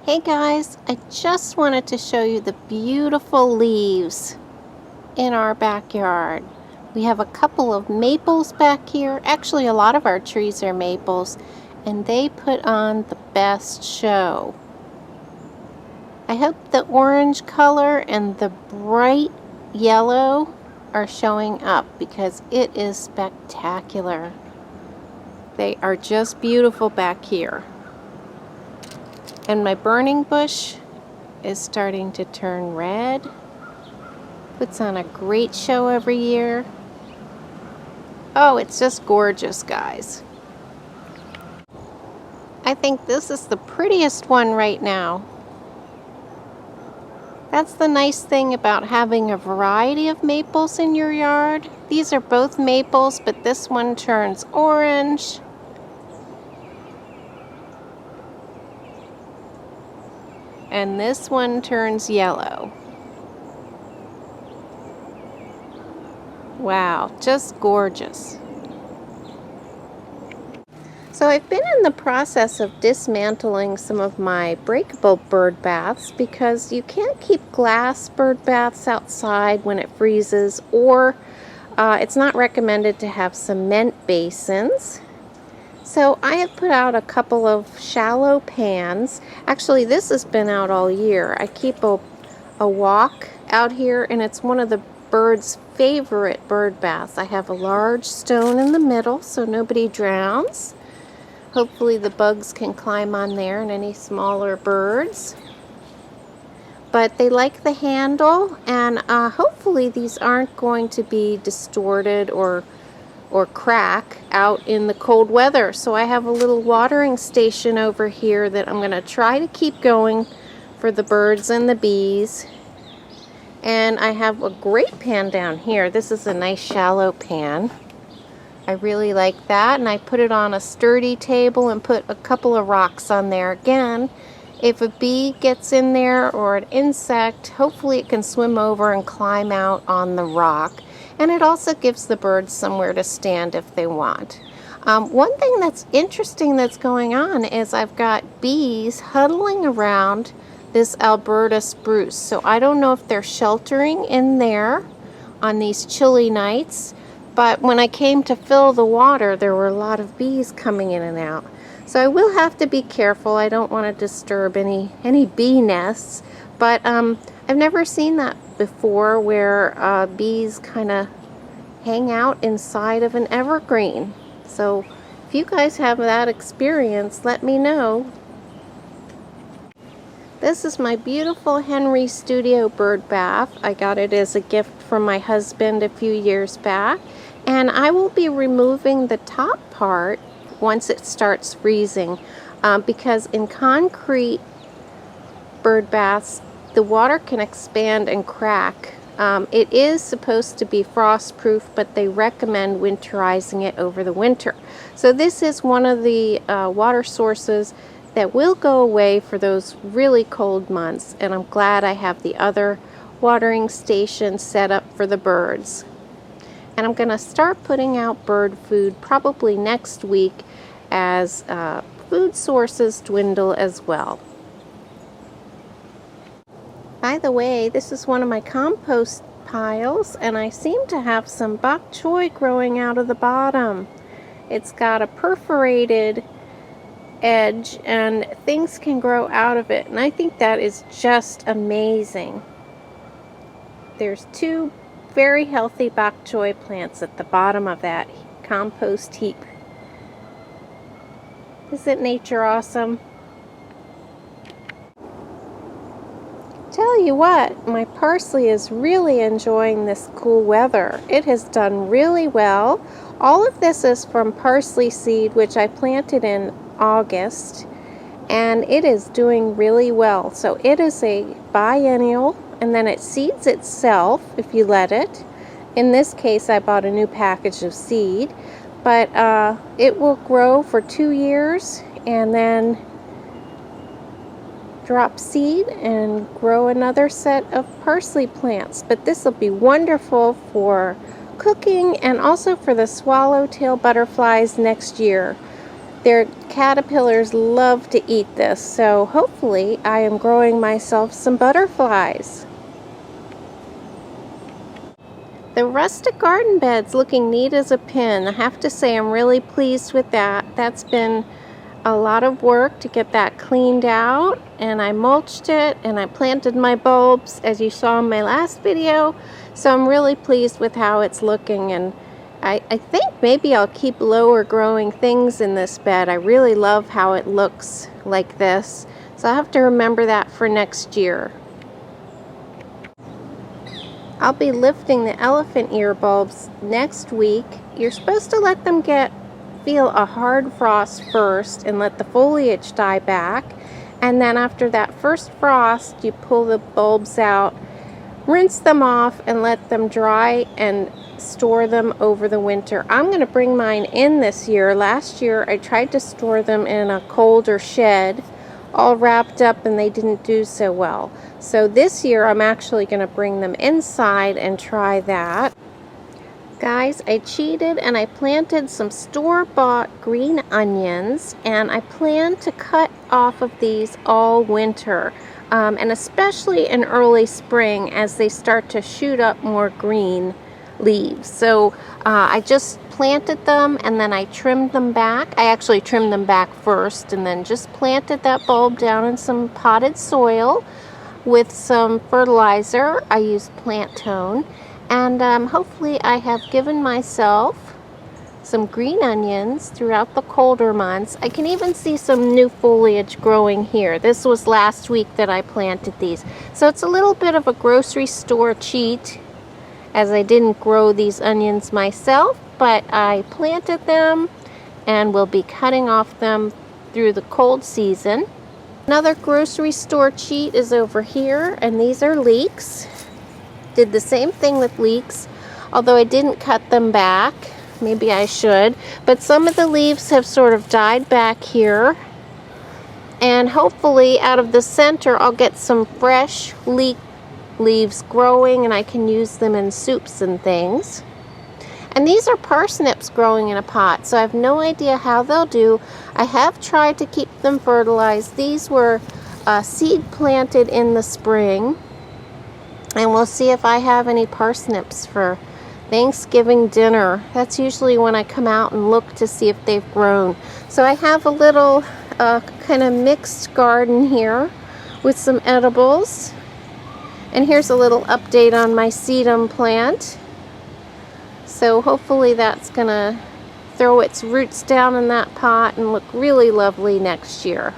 Hey guys, I just wanted to show you the beautiful leaves in our backyard. We have a couple of maples back here. Actually, a lot of our trees are maples, and they put on the best show. I hope the orange color and the bright yellow are showing up because it is spectacular. They are just beautiful back here. And my burning bush is starting to turn red. Puts on a great show every year. Oh, it's just gorgeous, guys. I think this is the prettiest one right now. That's the nice thing about having a variety of maples in your yard. These are both maples, but this one turns orange. And this one turns yellow. Wow, just gorgeous. So I've been in the process of dismantling some of my breakable bird baths because you can't keep glass bird baths outside when it freezes, or it's not recommended to have cement basins. So I have put out a couple of shallow pans. Actually, this has been out all year. I keep a wok out here, and it's one of the birds' favorite bird baths. I have a large stone in the middle so nobody drowns. Hopefully the bugs can climb on there and any smaller birds. But they like the handle, and hopefully these aren't going to be distorted or crack out in the cold weather. So I have a little watering station over here that I'm going to try to keep going for the birds and the bees. And I have a great pan down here. This is a nice shallow pan. I really like that, and I put it on a sturdy table and put a couple of rocks on there. Again, if a bee gets in there or an insect, hopefully it can swim over and climb out on the rock. And it also gives the birds somewhere to stand if they want. One thing that's interesting that's going on is I've got bees huddling around this Alberta spruce. So I don't know if they're sheltering in there on these chilly nights, but when I came to fill the water, there were a lot of bees coming in and out. So I will have to be careful. I don't want to disturb any bee nests, but I've never seen that before, where bees kind of hang out inside of an evergreen. So if you guys have that experience, let me know. This is my beautiful Henry Studio bird bath. I got it as a gift from my husband a few years back, and I will be removing the top part once it starts freezing, because in concrete bird baths the water can expand and crack. It is supposed to be frost proof, but they recommend winterizing it over the winter. So this is one of the water sources that will go away for those really cold months, and I'm glad I have the other watering station set up for the birds. And I'm going to start putting out bird food probably next week as food sources dwindle as well. By the way, this is one of my compost piles, and I seem to have some bok choy growing out of the bottom. It's got a perforated edge and things can grow out of it, and I think that is just amazing. There's two very healthy bok choy plants at the bottom of that compost heap. Isn't nature awesome? Tell you what, my parsley is really enjoying this cool weather. It has done really well. All of this is from parsley seed, which I planted in August, and it is doing really well. So it is a biennial, and then it seeds itself if you let it. In this case, I bought a new package of seed, but it will grow for 2 years and then drop seed and grow another set of parsley plants. But this will be wonderful for cooking and also for the swallowtail butterflies next year. Their caterpillars love to eat this, so hopefully I am growing myself some butterflies. The rustic garden bed's looking neat as a pin. I have to say I'm really pleased with that. That's been a lot of work to get that cleaned out, and I mulched it and I planted my bulbs as you saw in my last video. So I'm really pleased with how it's looking, and I think maybe I'll keep lower growing things in this bed. I really love how it looks like this. So I'll have to remember that for next year. I'll be lifting the elephant ear bulbs next week. You're supposed to let them feel a hard frost first and let the foliage die back. And then after that first frost, you pull the bulbs out, rinse them off, and let them dry and store them over the winter. I'm going to bring mine in this year. Last year I tried to store them in a colder shed, all wrapped up, and they didn't do so well. So this year I'm actually going to bring them inside and try that. Guys, I cheated and I planted some store-bought green onions, and I plan to cut off of these all winter, and especially in early spring as they start to shoot up more green leaves. So I just planted them and then I trimmed them back. I actually trimmed them back first and then just planted that bulb down in some potted soil with some fertilizer. I used Plant Tone. And hopefully I have given myself some green onions throughout the colder months. I can even see some new foliage growing here. This was last week that I planted these. So it's a little bit of a grocery store cheat, as I didn't grow these onions myself, but I planted them and will be cutting off them through the cold season. Another grocery store cheat is over here, and these are Leeks. Did the same thing with Leeks, although I didn't cut them back. Maybe I should. But some of the leaves have sort of died back here. And hopefully out of the center I'll get some fresh leek leaves growing, and I can use them in soups and things. And these are parsnips growing in a pot, so I have no idea how they'll do. I have tried to keep them fertilized. These were seed planted in the spring. And we'll see if I have any parsnips for Thanksgiving dinner. That's usually when I come out and look to see if they've grown. So I have a little kind of mixed garden here with some edibles. And here's a little update on my Sedum plant. So hopefully that's gonna throw its roots down in that pot and look really lovely next year.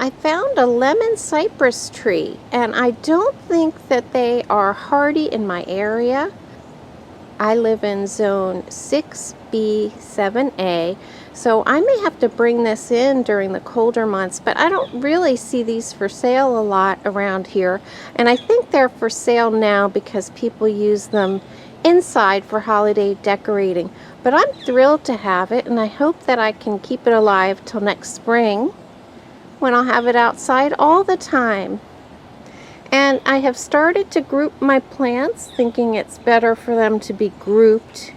I found a lemon cypress tree, and I don't think that they are hardy in my area. I live in zone 6B, 7A, so I may have to bring this in during the colder months, but I don't really see these for sale a lot around here, and I think they're for sale now because people use them inside for holiday decorating. But I'm thrilled to have it, and I hope that I can keep it alive till next spring, when I'll have it outside all the time. And I have started to group my plants, thinking it's better for them to be grouped,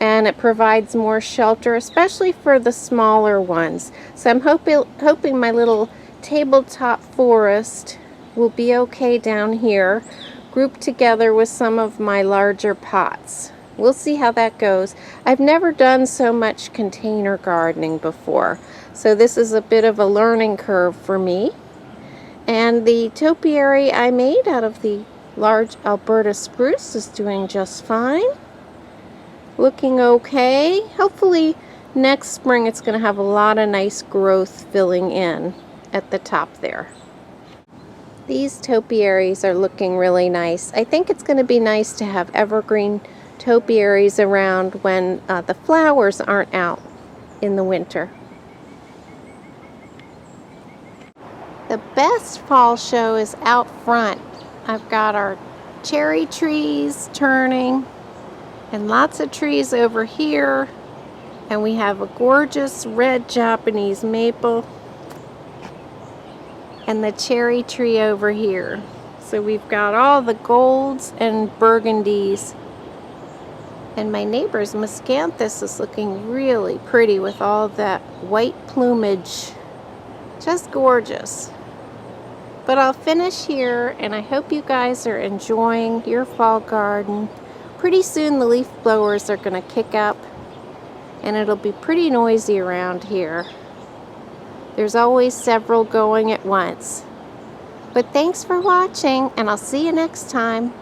and it provides more shelter, especially for the smaller ones. So I'm hoping my little tabletop forest will be okay down here, grouped together with some of my larger pots. We'll see how that goes. I've never done so much container gardening before, so this is a bit of a learning curve for me. And the topiary I made out of the large Alberta spruce is doing just fine. Looking okay. Hopefully next spring it's going to have a lot of nice growth filling in at the top there. These topiaries are looking really nice. I think it's going to be nice to have evergreen topiaries around when the flowers aren't out in the winter. The best fall show is out front. I've got our cherry trees turning and lots of trees over here, and we have a gorgeous red Japanese maple and the cherry tree over here. So we've got all the golds and burgundies And my neighbor's miscanthus is looking really pretty with all that white plumage. Just gorgeous. But I'll finish here, and I hope you guys are enjoying your fall garden. Pretty soon the leaf blowers are going to kick up, and it'll be pretty noisy around here. There's always several going at once. But thanks for watching, and I'll see you next time.